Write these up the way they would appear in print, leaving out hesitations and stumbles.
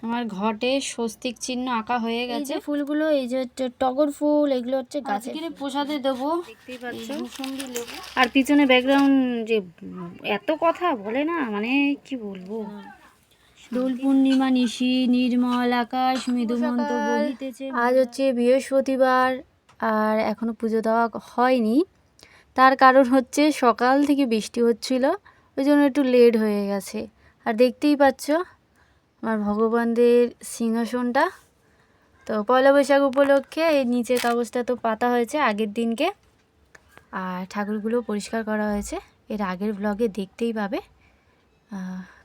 আমার ঘটে স্বস্তিক চিহ্ন আঁকা হয়ে গেছে। ফুলগুলো এই যে টগর ফুল, এগুলো হচ্ছে গাছের প্রসাদে দেবো, দেখতেই পাচ্ছ। মুসম্বি লেবু আর পিছনে ব্যাকগ্রাউন্ড যে এত কথা বলে না, মানে কি বলবো। দোল পূর্ণিমা নিশি, নির্মল আকাশ, মৃদুমন্ত বহিতেছে। আজ হচ্ছে বৃহস্পতিবার আর এখনো পুজো দেওয়া হয়নি। তার কারণ হচ্ছে সকাল থেকে বৃষ্টি হচ্ছিল, ওই জন্য একটু লেট হয়ে গেছে। আর দেখতেই পাচ্ছ আমার ভগবানদের সিংহাসনটা। তো পয়লা বৈশাখ উপলক্ষে এই নিচের কাগজটা তো পাতা হয়েছে আগের দিনকে, আর ঠাকুরগুলো পরিষ্কার করা হয়েছে। এর আগের ব্লগে দেখতেই পাবে।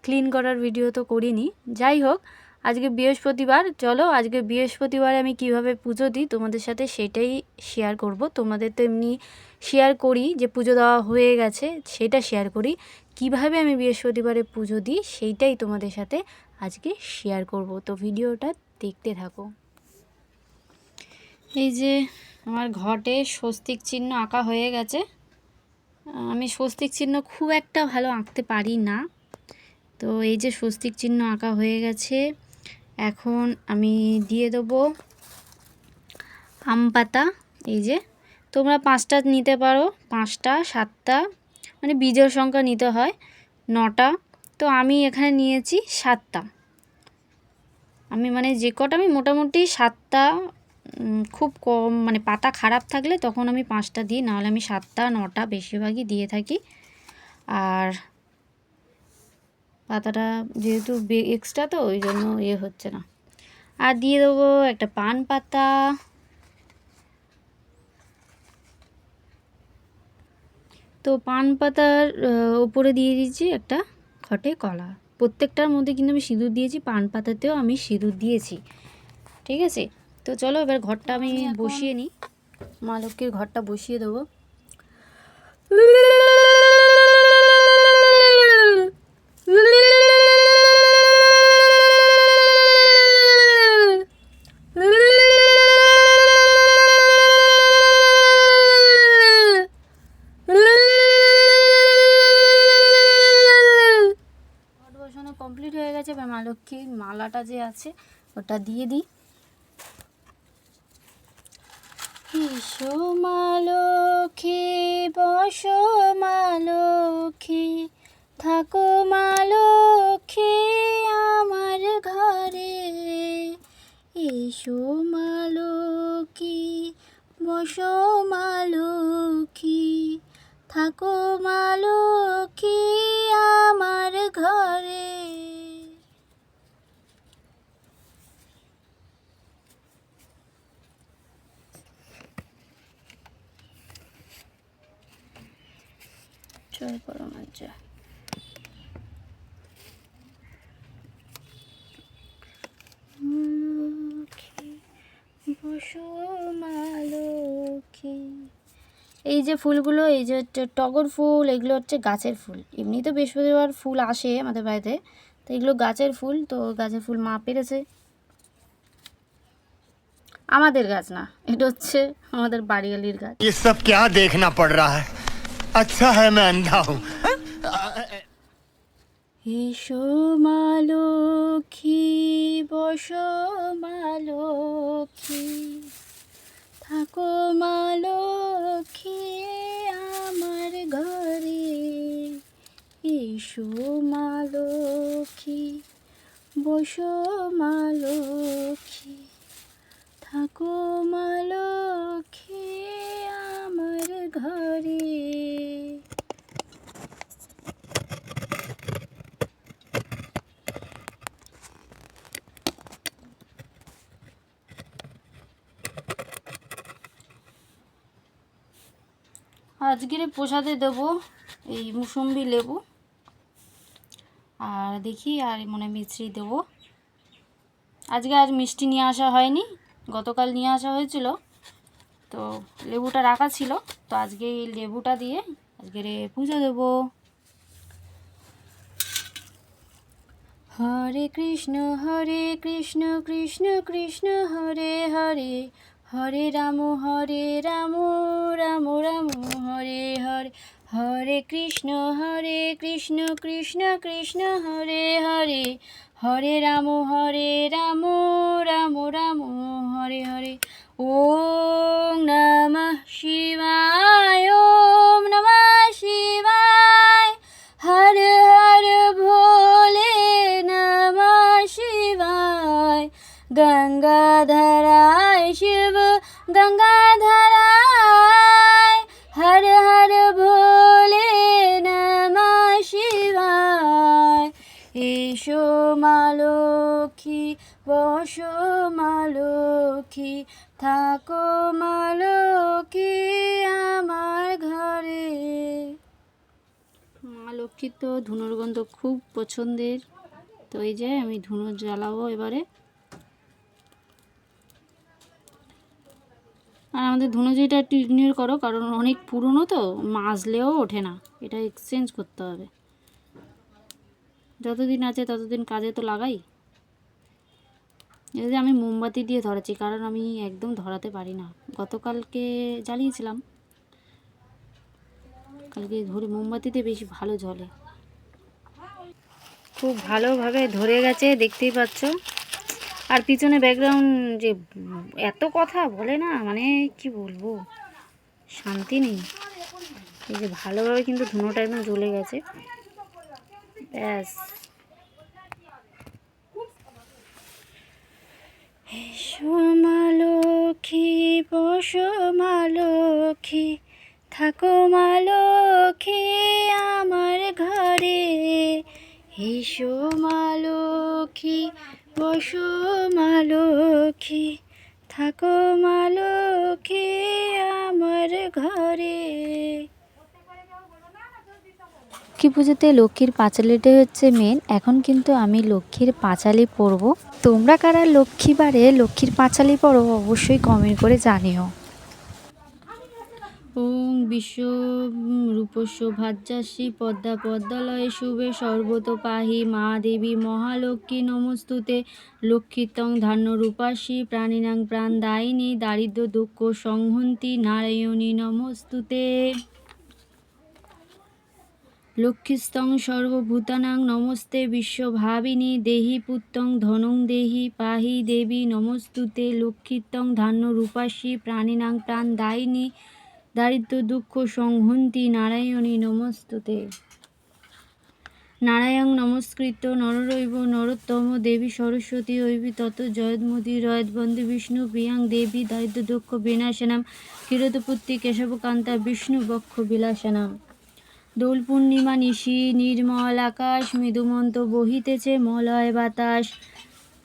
ক্লিন করার ভিডিও তো করিনি। যাই হোক, আজকে বৃহস্পতিবার, চলো আজকে বৃহস্পতিবারে আমি কিভাবে পুজো দিই তোমাদের সাথে সেটাই শেয়ার করব। তোমাদের তো এমনি শেয়ার করি যে পুজো দেওয়া হয়ে গেছে, সেটা শেয়ার করি। কিভাবে আমি বৃহস্পতিবারে পুজো দিই সেইটাই তোমাদের সাথে আজকে শেয়ার করব। তো ভিডিওটা দেখতে থাকো। এই যে আমার ঘটে স্বস্তিক চিহ্ন আঁকা হয়ে গেছে। আমি স্বস্তিক চিহ্ন খুব একটা ভালো আঁকতে পারি না, তো এই যে স্বস্তিক চিহ্ন আঁকা হয়ে গেছে। এখন আমি দিয়ে দেবো আম পাতা। এই যে তোমরা 5টা নিতে পারো, 5টা 7টা, মানে বীজের সংখ্যা নিতে হয় 9টা। তো আমি এখানে নিয়েছি 7টা। আমি মানে যে কটা, আমি মোটামুটি 7টা, খুব কম মানে পাতা খারাপ থাকলে তখন আমি 5টা দিই, নাহলে আমি 7টা 9টা বেশিরভাগই দিয়ে থাকি। আর পাতাটা যেহেতু এক্সট্রা তো ওই জন্য হচ্ছে না। আর দিয়ে দেবো একটা পান পাতা, তো পান পাতার উপরে দিয়ে দিয়েছি একটা খটে কলা। প্রত্যেকটার মধ্যে কিন্তু আমি সিঁদুর দিয়েছি, পান পাতাতেও আমি সিঁদুর দিয়েছি, ঠিক আছে। তো চলো এবার ঘরটা আমি বসিয়ে নিই, মা লক্ষ্মীর ঘরটা বসিয়ে দেবো। কমপ্লিট হয়ে গেছে। এবার মা লক্ষ্মীর মালাটা যে আছে ওটা দিয়ে দিই। এসো মা লক্ষ্মী, বসো মা লক্ষ্মী, থাকো মা লক্ষ্মী আমার ঘরে। এসো মা লক্ষ্মী, বসো মা লক্ষ্মী, থাকো মা লক্ষ্মী আমার ঘরে। জয় পরমার জয়। বসো মা লক্ষ্মী। এই যে ফুলগুলো, এই যে টগর ফুল, এগুলো হচ্ছে গাছের ফুল। এমনি তো বৃহস্পতিবার ফুল আসে আমাদের বাড়িতে, তো এগুলো গাছের ফুল। তো গাছের ফুল মা পেরেছে, আমাদের গাছ না, এটা হচ্ছে আমাদের বাড়িয়ালির গাছ। ये सब क्या देखना पड़ रहा है? अच्छा है मैं अंधा हूँ। এসো মা লক্ষ্মী, বসো মা লক্ষ্মী, থাকো মা লক্ষ্মী আমার ঘরে। এসো মা লক্ষ্মী, বসো মা লক্ষ্মী, থাকো মা লক্ষ্মী আমার ঘরে। আজকের প্রসাদে দেবো এই মুসম্বি লেবু, আর দেখি আর মনে মিছরি দেবো। আজকে আর মিষ্টি নিয়ে আসা হয়নি, গতকাল নিয়ে আসা হয়েছিল, তো লেবুটা রাখা ছিল। তো আজকে এই লেবুটা দিয়ে আজকের পুজো দেবো। হরে কৃষ্ণ কৃষ্ণ কৃষ্ণ হরে হরে, হরে রাম রাম রাম হরে হরে। হরে কৃষ্ণ কৃষ্ণ কৃষ্ণ হরে হরে, হরে রাম রাম রাম হরে হরে। ওম নমঃ শিবায়, ওম নমঃ শিবায়, হর হর ভোলে নমঃ শিবায়। গঙ্গাধরায় শিব গঙ্গাধরায়, হর হর ভোলে নমঃ শিবায়। এসো মা লক্ষ্মী, বসো মা লক্ষ্মী, থাকো মা লক্ষ্মী আমার ঘরে। মা লক্ষ্মীর তো ধুনোর গন্ধ খুব পছন্দের, তো এই যে আমি ধুনো জ্বালাবো এবারে। আর আমাদের ধুনোঝুড়িটা একটু ইগনোর করো, কারণ অনেক পুরনো তো, মাজলেও ওঠে না, এটা এক্সচেঞ্জ করতে হবে। যতদিন আছে ততদিন কাজে তো লাগাই। এই যে আমি মোমবাতি দিয়ে ধরাচ্ছি, কারণ আমি একদম ধরাতে পারি না। গতকালকে জ্বালিয়েছিলাম, কালকে ধরে মোমবাতিতে বেশি ভালো জ্বলে। খুব ভালোভাবে ধরে গেছে, দেখতেই পাচ্ছ। আর পিছনে ব্যাকগ্রাউন্ড যে এত কথা বলে না, মানে কি বলবো, শান্তি নেই। এই যে ভালোভাবে কিন্তু ধুনোটা একদম জ্বলে গেছে, ব্যাস। এসো মা লক্ষ্মী, বসো মা লক্ষ্মী, থাকো মা লক্ষ্মী আমার ঘরে। এসো মা লক্ষ্মী, বসো মা লক্ষ্মী, থাকো মা লক্ষ্মী আমার ঘরে। লক্ষ্মী পুজোতে লক্ষ্মীর পাঁচালিটাই হচ্ছে মেন। এখন কিন্তু আমি লক্ষ্মীর পাঁচালি পরবো। তোমরা কারা লক্ষ্মীবারে লক্ষ্মীর পাঁচালি পড়ো অবশ্যই কমেন্ট করে জানিও। ওং বিশ্ব রূপস্য ভাজ্যাসী পদ্মা পদ্মালয়ে শুভে সর্বত পাহি মা দেবী মহালক্ষ্মী নমস্তুতে। লক্ষ্মীতং ধান্য রূপাসী প্রাণিনাং প্রাণদায়িনী দারিদ্র দুঃখ সংহন্তি নারায়ণী নমস্তুতে। লক্ষ্মীস্তং সর্বভূতানাং নমস্তে বিশ্বভাবিনী দেহি পুত্তং ধনং দেহি পাহি দেবী নমস্তুতে। লক্ষ্মীতং ধান্য রূপাসী প্রাণিনাং প্রাণদায়িনী দারিদ্র দুঃখ সংহন্তি নারায়ণী নমস্তুতে। নারায়ণ নমস্কৃত্য নররৈব নরোত্তম দেবী সরস্বতী ঐবি তত জয়দ্মতি রয়দ বন্দে বিষ্ণু প্রিয়াং দেবী দারিদ্র দুঃখ বিনাশনাম ক্ষীরতপুত্রী কেশবকান্তা বিষ্ণু বক্ষ বিলাসনাম। দোল পূর্ণিমা নিশি নির্মল আকাশ মৃদুমন্ত বহিতেছে মলয় বাতাস।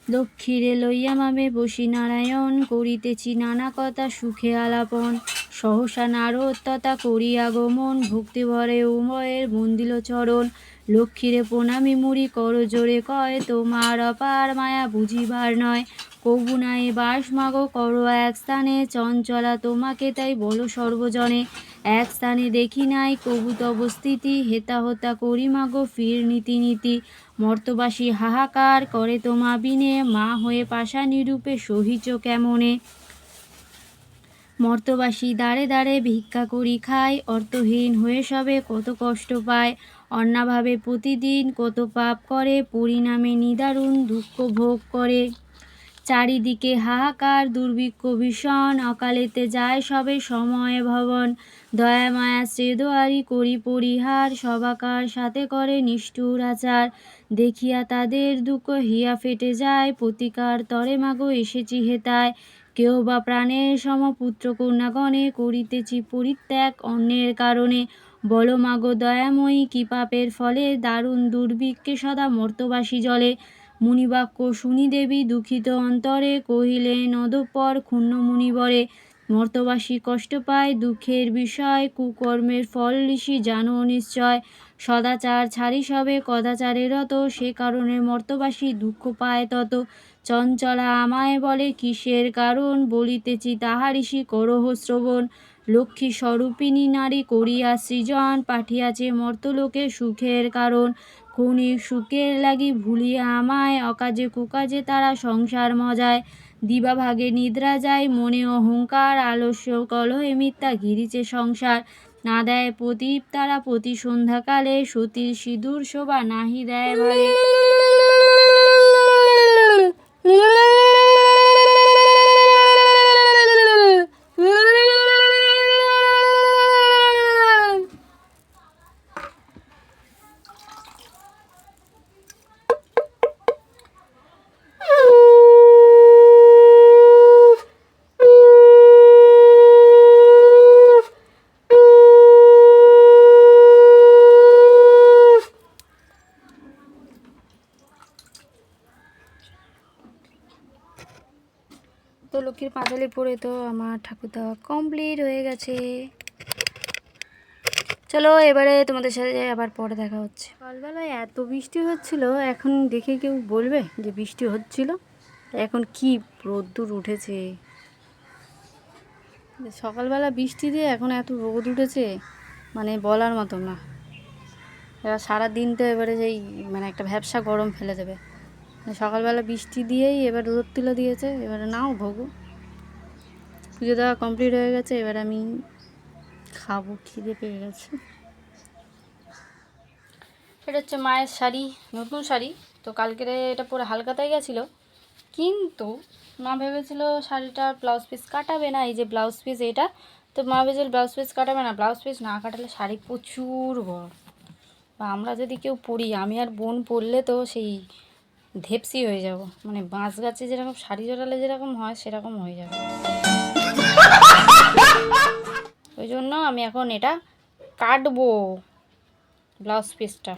লক্ষ্মীরে লইয়া মামে বসি নারায়ণ করিতেছি নানা কথা সুখে আলাপন। সহসা নারদ তথা করি আগমন ভক্তিভরে উভয়ের বন্দিল চরণ। লক্ষ্মীরে প্রণামী মুড়ি কর জোরে কয় তোমার অপার মায়া বুঝিবার নয়। কবু নাই বাস মাগো করো এক স্থানে চঞ্চলা তোমাকে তাই বলো সর্বজনে। এক স্থানে দেখি নাই কবু তব স্থিতি হেতা হতা করি মাগো ফির নীতি নীতি। মর্তবাসী হাহাকার করে তোমা বিনে মা হয়ে পাষাণী রূপে সহিচ কেমনে। মর্তবাসী দাঁড়ে দাঁড়ে ভিক্ষা করি খায় অর্থহীন হয়ে সবে কত কষ্ট পায়। অন্নাভাবে প্রতিদিন কত পাপ করে পরিণামে নিদারুণ দুঃখ ভোগ করে। চারিদিকে হাহাকার দুর্ভিক্ষ ভীষণ অকালেতে যায় সবে সময়ে ভবন। দয়া মায়া শ্রেদোয়ারি করি পরিহার সবাকার সাথে করে নিষ্ঠুর আচার। দেখিয়া তাদের দুঃখ হিয়া ফেটে যায় প্রতিকার তরে মাগো এসেছি হেতায়। কেউ বা প্রাণের সমপুত্র কন্যাগণে করিতেছি পরিত্যাগ অন্যের কারণে। বলো মাগো দয়াময়ী কি পাপের ফলে দারুণ দুর্ভিক্ষে সদা মর্তবাসী জলে। মুনিবাক্য শুনি দেবী দুঃখিত অন্তরে কহিলেন অধঃপর ক্ষুণ্ণ মুনিবরে। মর্তবাসী কষ্ট পায় দুঃখের বিষয় কুকর্মের ফল ঋষি জানো নিশ্চয়। সদাচার ছাড়ি সবে কদাচারে রত সে কারণে মর্তবাসী দুঃখ পায় তত। চঞ্চলা আমায় বলে কিসের কারণ বলিতেছি তাহা ঋষি করহ শ্রবণ। লক্ষ্মী স্বরূপিণী নারী করিয়া সৃজন পাঠিয়াছে মর্তলোকে সুখের কারণ। ক্ষণিক সুখের লাগি ভুলিয়া আমায় অকাজে কুকাজে তারা সংসার মজায়। দিবাভাগে নিদ্রা যায় মনে অহংকার আলস্য কলহে মিথ্যা ঘিরিছে সংসার। না দেয় প্রদীপ তারা প্রতি সন্ধ্যাকালে সতীর সিঁদুর শোভা নাহি দেয় ভালে। তো লক্ষ্মীর পাঁচালি পরে তো আমার ঠাকুর দেওয়া কমপ্লিট হয়ে গেছে। চলো এবারে তোমাদের সাথে আবার পরে দেখা হচ্ছে। সকালবেলায় এত বৃষ্টি হচ্ছিল, এখন দেখে কেউ বলবে যে বৃষ্টি হচ্ছিল? এখন কি রোদ্দুর উঠেছে, সকালবেলা বৃষ্টি দিয়ে এখন এত রোদ উঠেছে মানে বলার মতো না। এবার সারা দিনটা এবারে যেই মানে একটা ভ্যাপসা গরম ফেলে দেবে। সকালবেলা বৃষ্টি দিয়েই এবার রোদ তুলে দিয়েছে, এবারে নাও ভোগো। পুজো দেওয়া কমপ্লিট হয়ে গেছে, এবার আমি খাবো, খিদে পেয়ে গেছে। এটা হচ্ছে মায়ের শাড়ি, নতুন শাড়ি। তো কালকের এটা পরে হালকাতায় গেছিলো, কিন্তু মা ভেবেছিল শাড়িটার ব্লাউজ পিস কাটাবে না, এই যে ব্লাউজ পিস এটা, তো মা ভেবেছিল ব্লাউজ পিস কাটাবে না। ব্লাউজ পিস না কাটালে শাড়ি প্রচুর বড়, বা আমরা যদি কেউ পরি, আমি আর বোন পরলে তো সেই ধেপসি হয়ে যাব, মানে বাঁশ গাছে যেরকম শাড়ি জড়ালে যেরকম হয় সেরকম হয়ে যাবে। ওই জন্য আমি এখন এটা কাটবো ব্লাউজ পিসটা।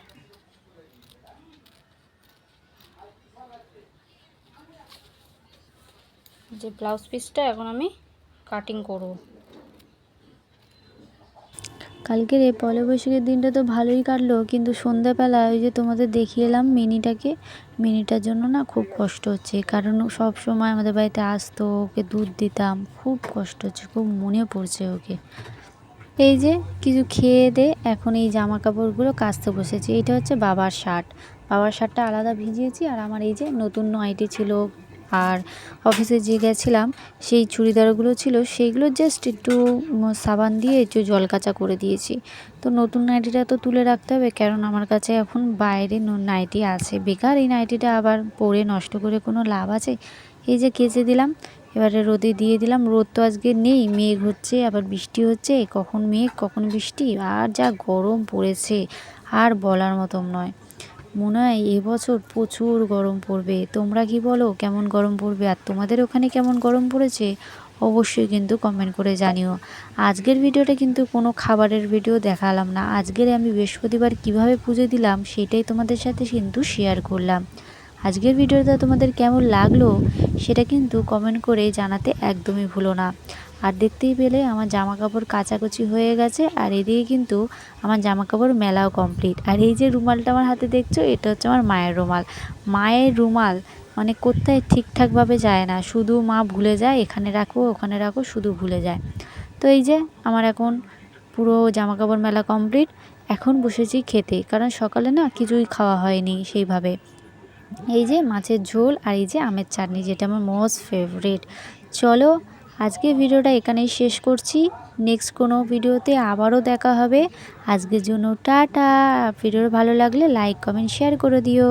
যে ব্লাউজ পিসটা এখন আমি কাটিং করব। কালকের এই পয়লা বৈশাখের দিনটা তো ভালোই কাটলো, কিন্তু সন্ধ্যাবেলা ওই যে তোমাদের দেখিয়ে এলাম মিনিটার জন্য না খুব কষ্ট হচ্ছে। কারণ সব সময় আমাদের বাড়িতে আসতো, ওকে দুধ দিতাম, খুব কষ্ট হচ্ছে, খুব মনে পড়ছে ওকে। এই যে কিছু খেয়ে দে এখন এই জামা কাপড়গুলো কাচতে বসেছি। এটা হচ্ছে বাবার শার্টটা আলাদা ভিজিয়েছি, আর আমার এই যে নতুন নাইটি ছিল, আর অফিসে যে গেছিলাম সেই চুড়িদারগুলো ছিল, সেইগুলো জাস্ট একটু সাবান দিয়ে একটু জল কাচা করে দিয়েছি। তো নতুন নাইটিটা তো তুলে রাখতে হবে, কারণ আমার কাছে এখন বাইরে নাইটি আছে, বেকার এই নাইটিটা আবার পরে নষ্ট করে কোনো লাভ আছে। এই যে কেচে দিলাম, এবারে রোদে দিয়ে দিলাম। রোদ তো আজকে নেই, মেঘ হচ্ছে, আবার বৃষ্টি হচ্ছে, কখন মেঘ কখন বৃষ্টি, আর যা গরম পড়েছে আর বলার মতন নয়। মনে হয় এবছর প্রচুর গরম পড়বে। তোমরা কি বলো কেমন গরম পড়বে, আর তোমাদের ওখানে কেমন গরম পড়েছে অবশ্যই কিন্তু কমেন্ট করে জানিও। আজকের ভিডিওটা কিন্তু কোনো খাবারের ভিডিও দেখালাম না, আজকের আমি বৃহস্পতিবার কিভাবে পুজো দিলাম সেটাই তোমাদের সাথে কিন্তু শেয়ার করলাম। আজকের ভিডিওটা তোমাদের কেমন লাগলো সেটা কিন্তু কমেন্ট করে জানাতে একদমই ভুলো না। আর দেখতেই পেলে আমার জামা কাপড় কাচাকুচি হয়ে গেছে, আর এদিকে কিন্তু আমার জামা কাপড় মেলাও কমপ্লিট। আর এই যে রুমালটা আমার হাতে দেখছো, এটা হচ্ছে আমার মায়ের রুমাল মানে কোথায় ঠিকঠাকভাবে যায় না, শুধু মা ভুলে যায়, এখানে রাখো ওখানে রাখো, শুধু ভুলে যায়। তো এই যে আমার এখন পুরো জামা কাপড় মেলা কমপ্লিট, এখন বসেছি খেতে, কারণ সকালে না কিছুই খাওয়া হয়নি সেইভাবে। এই যে মাছের ঝোল আর এই যে আমের চাটনি, যেটা আমার মোস্ট ফেভারিট। চলো আজকে ভিডিওটা এখানেই শেষ করছি, নেক্সট কোনো ভিডিওতে আবারও দেখা হবে। আজকের জন্য টাটা। ভিডিও ভালো লাগলে লাইক কমেন্ট শেয়ার করে দিও।